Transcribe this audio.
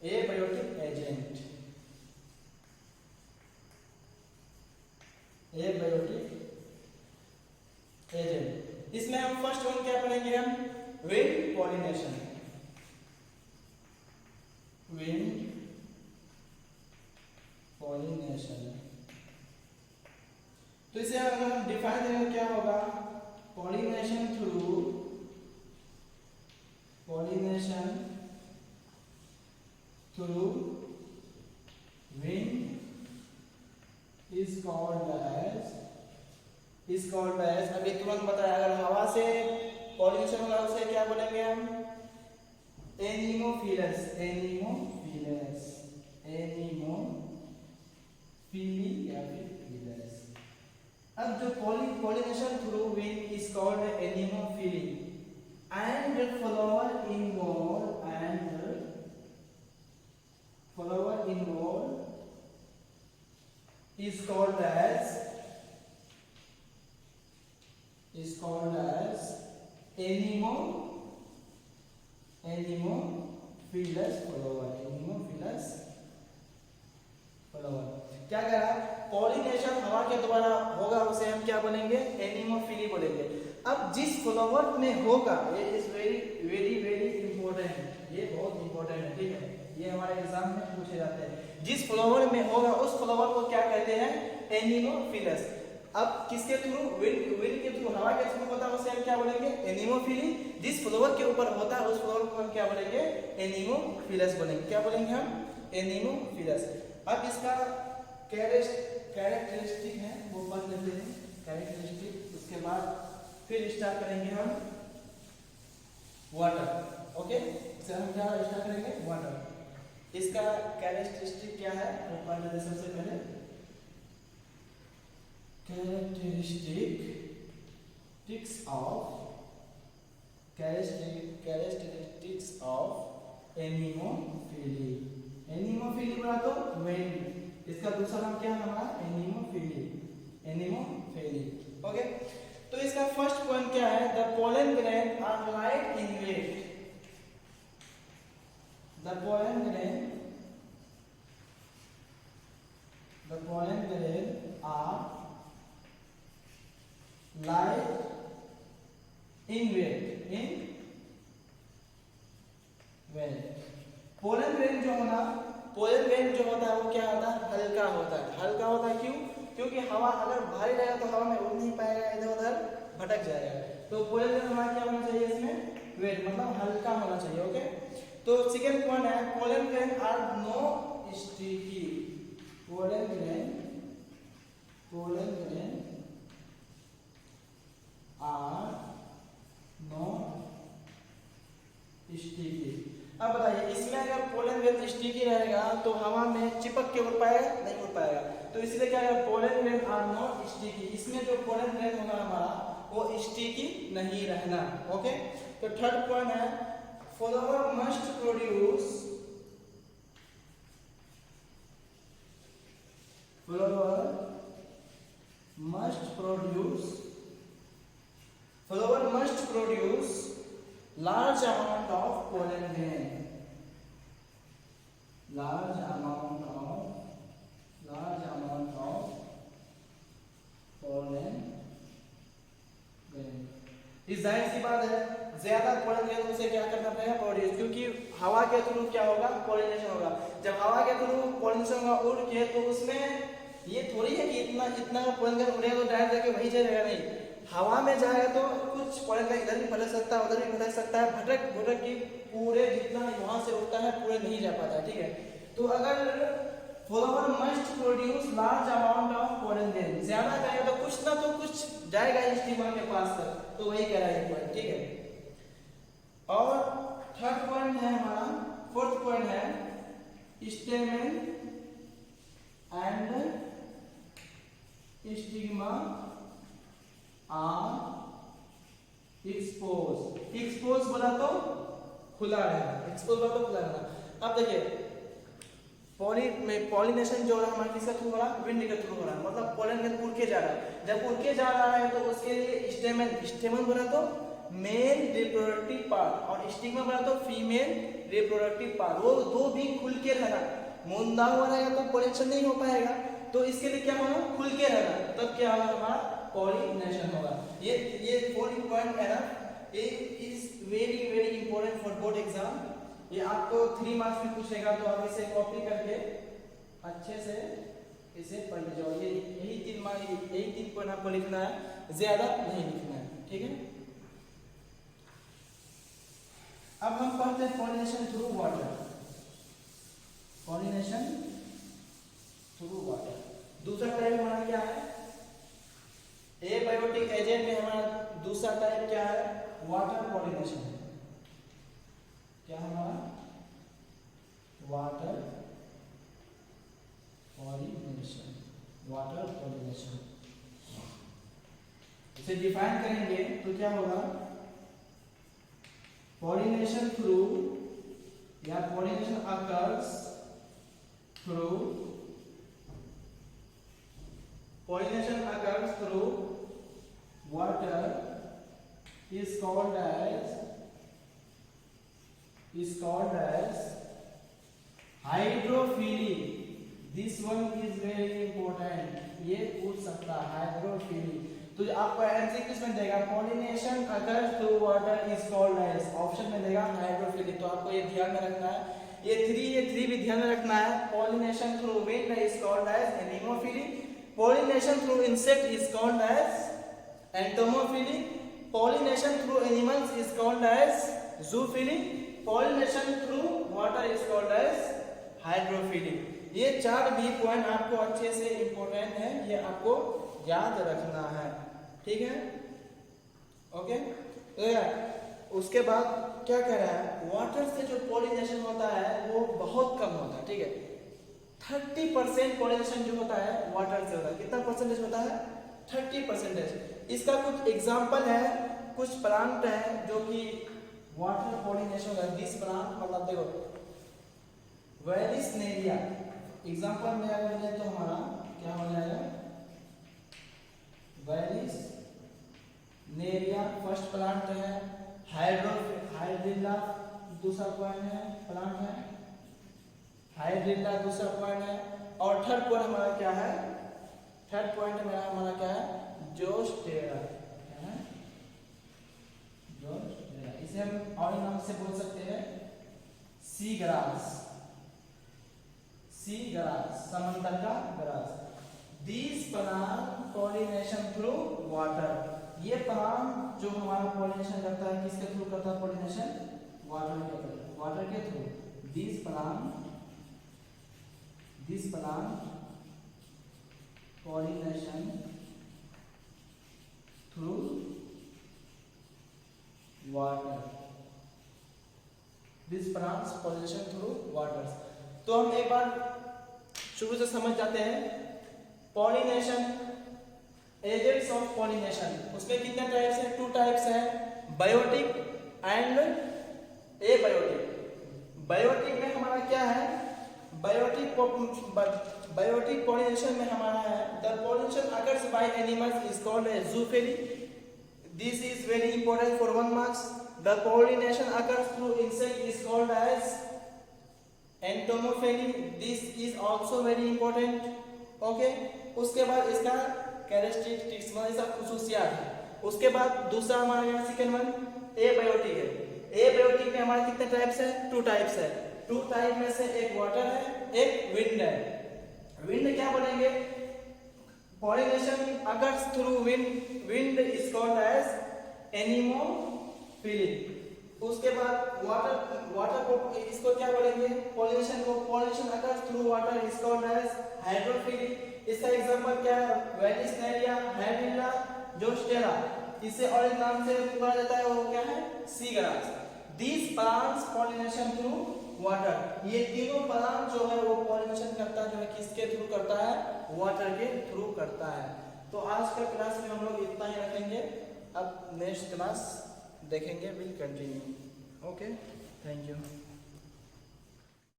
Abiotic agent, abiotic agent. इसमें हम first one क्या पढ़ेंगे, हम विंड पॉलिनेशन, विंड पॉलिनेशन। तो इसे अगर हम डिफाइन करेंगे क्या होगा, pollination through, pollination through wind is called as, अभी तुरंत बताया, अगर हवा से पॉलिनेशन होगा उसे क्या बोलेंगे हम, एनिमोफिलस, एनिमोफिलस, एनिमोफिली या फिर फिलस। अब जो pollination through wind is called anemophily and flower involved is called as anemophilous flower, anemophilous flower. क्या कह रहा, पॉलिनेशन हवा के द्वारा होगा उसे हम क्या बोलेंगे, एनिमोफिली बोलेंगे। अब जिस फ्लावर में होगा, ये is very very very important, ये बहुत इंपॉर्टेंट है, ठीक है, ये हमारे एग्जाम में पूछे जाते हैं। जिस फ्लावर में होगा उस फ्लावर को क्या कहते हैं, एनिमोफिलस। अब किसके थ्रू, विंड के थ्रू, हवा के थ्रू होता है उसे हम क्या बोलेंगे, एनिमोफिली। जिस फ्लावर के ऊपर होता है उस फ्लावर को हम क्या बोलेंगे, एनिमोफिलस बोलेंगे। क्या बोलेंगे हम, एनिमोफिलस। अब इसका कैरेक्टरिस्टिक है वो पढ़ लेते हैं, कैरेक्टरिस्टिक। उसके बाद फिर स्टार्ट करेंगे हम वाटर, ओके। इससे हम क्या स्टार्ट करेंगे, वाटर। इसका कैरेक्टरिस्टिक क्या है वो पढ़ लेते सबसे पहले। कैरेक्टरिस्टिक्स ऑफ एनिमोफिली, एनिमोफिली बोला तो विंड, इसका दूसरा नाम क्या है हमारा, एनिमोफिली, एनिमोफिली, ओके। तो इसका फर्स्ट पॉइंट क्या है, the pollen grain are light in weight, the pollen grain are light in weight, pollen grain जो होता है वो क्या होता है, हल्का होता है। हल्का होता है क्यों, क्योंकि हवा अगर भारी रहेगा तो हवा में उड़ नहीं पाएगा, इधर उधर भटक जाएगा। तो पोलन ग्रेन हमारा क्या होना चाहिए, इसमें वेट मतलब हल्का होना चाहिए, ओके। तो सेकंड पॉइंट है, pollen grain are no sticky, pollen grain are no sticky. अब बताइए, इसमें अगर पोलन ग्रेन स्टिकी रहेगा तो हवा में चिपक के उड़ पाएगा, नहीं उड़ पाएगा। तो इसलिए क्या है, pollen grain are not sticky, इसमें जो पोलन ग्रेन होगा हमारा वो स्टिकी नहीं रहना, ओके। तो थर्ड पॉइंट है, flower must produce large amount of pollen grain, large amount of pollen grain। इस जाहिर सी बात है, ज्यादा पोलन ग्रेन उसे क्या करना पड़ेगा, प्रोड्यूस, क्योंकि हवा के थ्रू क्या होगा, पॉलिनेशन होगा। जब हवा के थ्रू पॉलिनेशन होगा उड़ के, तो उसमें ये थोड़ी है कि इतना पोलन ग्रेन उड़ेगा तो डायरेक्ट जाके वहीं जाएगा, नहीं। हवा में जाएगा तो कुछ पोलन ग्रेन इधर भी भटक सकता है, उधर भी भटक सकता है, भटक की पूरे जितना वहां से उड़ता है पूरे नहीं जा पाता है, ठीक है। तो अगर flower must produce large amount of pollen grain, ज्यादा करेगा तो कुछ ना तो कुछ जाएगा स्टीमर के पास तक, तो वही कह रहा है पॉइंट, ठीक है। और थर्ड पॉइंट है हमारा, फोर्थ पॉइंट है, stamen and stigma are expose बोला तो खुला रहना, एक्सपोज बोला तो खुला रहना। अब देखिए, पॉलिनेशन जो है हमारे किसके थ्रू हो रहा है, विंड के थ्रू हो रहा है, मतलब पोलन ग्रेन उड़ के जा रहा है। जब उड़ के जा रहा है तो उसके लिए स्टेमन बोला तो मेल रिप्रोडक्टिव पार्ट और स्टिग्मा बना तो फीमेल रिप्रोडक्टिव पार्ट। वो दो भी खुल के रहना, मुंदा हुआ रहेगा तो पॉलिनेशन नहीं हो पाएगा, तो इसके लिए क्या होगा, खुल के रहना, तब क्या होगा, हमारा पॉलिनेशन होगा। ये 4 पॉइंट है ना, ये is very very important for board exam. ये आपको 3 मार्क्स में पूछेगा, तो आप इसे कॉपी करके अच्छे से इसे पढ़ लीजिए। ये यही 3 पॉइंट आपको लिखना है, ज्यादा नहीं लिखना है, ठीक है। अब हम पढ़ते हैं pollination through water. Pollination through water दूसरा टाइप हमारा क्या है, एबायोटिक एजेंट में हमारा दूसरा टाइप क्या है, वाटर पॉलिनेशन। क्या हमारा वाटर पॉलिनेशन, वाटर पॉलिनेशन। इसे डिफाइन करेंगे तो क्या होगा, पॉलिनेशन थ्रू या pollination occurs through, pollination occurs through water is called as hydrophily. This one is very important, ये पूछ सकता है हाइड्रोफिली। तो आपको एमसीक्यूज में देगा pollination occurs through water is called as, option में देगा हाइड्रोफिली। तो आपको ये ध्यान में रखना है, ये 3 भी ध्यान में रखना है। pollination through wind is called as anemophily, pollination through insect is called as entomophily, pollination through animals is called as zoophily, pollination through water is called as hydrophily। ये 4 भी पॉइंट आपको अच्छे से इंपॉर्टेंट है, ये आपको याद रखना है, ठीक है, ओके। तो यार उसके बाद क्या कह रहा है, वाटर से जो पॉलिनेशन होता है वो बहुत कम होता है, ठीक है। 30% पॉलिनेशन जो होता है वाटर से होता है। कितना परसेंटेज होता है, 30%। इसका कुछ एग्जांपल है, कुछ प्लांट है जो कि वाटर पॉलिनेशन होता है। दिस प्लांट मतलब देखो वेलिसनेरिया, एग्जांपल में अगर ले तो हमारा क्या हो जाएगा, वेलिसनेरिया फर्स्ट प्लांट है। हाइड्रिल्ला दूसरा पॉइंट है, प्लांट है हाइड्रिल्ला दूसरा पॉइंट है। और थर्ड पॉइंट हमारा क्या है, थर्ड पॉइंट में हमारा क्या है, जोस्टेरा, क्या है, जोस्टेरा। इसे हम और नाम से बोल सकते हैं सी ग्रास, सी ग्रास, समंदर का grass. This plant pollination through water, ये प्लांट जो हमारा पॉलिनेशन करता है किसके थ्रू करता है, पॉलिनेशन वाटर के through. This plant pollination through water, this plants pollination through waters। तो हम एक बार शुरू से समझ जाते हैं पॉलिनेशन, एजेंट्स ऑफ पॉलिनेशन। उसमें कितने टाइप्स है, 2 टाइप्स है, बायोटिक एंड एबायोटिक। बायोटिक में हमारा क्या है, बायोटिक पॉलिनेशन में हमारा है the pollination occurs by animals is called as zoophily. This is very important for 1 marks. The pollination occurs through insect is called as entomophily. This is also very important, okay. उसके बाद इसका characteristics मतलब इसका खुसूसियात है। उसके बाद दूसरा हमारा यहाँ सेकंड वन एबायोटिक है। एबायोटिक में हमारे कितने टाइप्स है, 2 टाइप्स है। 2 टाइप में से एक वाटर है, एक विंड है। विंड क्या बोलेंगे, pollination occurs through wind, wind is called as anemophily. उसके बाद वाटर को इसको क्या बोलेंगे, पॉलिनेशन को, pollination occurs through water is called as hydrophily. इसका एग्जांपल क्या है, वेलिसनेरिया, हाइड्रिल्ला, जोस्टेरा। इसे और एक नाम से पुकारा जाता है, वो क्या है, sea grass. This plants pollination through water. ये तीनों प्लांट जो है वो पॉलिनेशन करता है, जो है किसके थ्रू करता है, वाटर के थ्रू करता है। तो आज का क्लास में हम लोग इतना ही रखेंगे, अब नेक्स्ट क्लास देखेंगे, will continue, okay, thank you.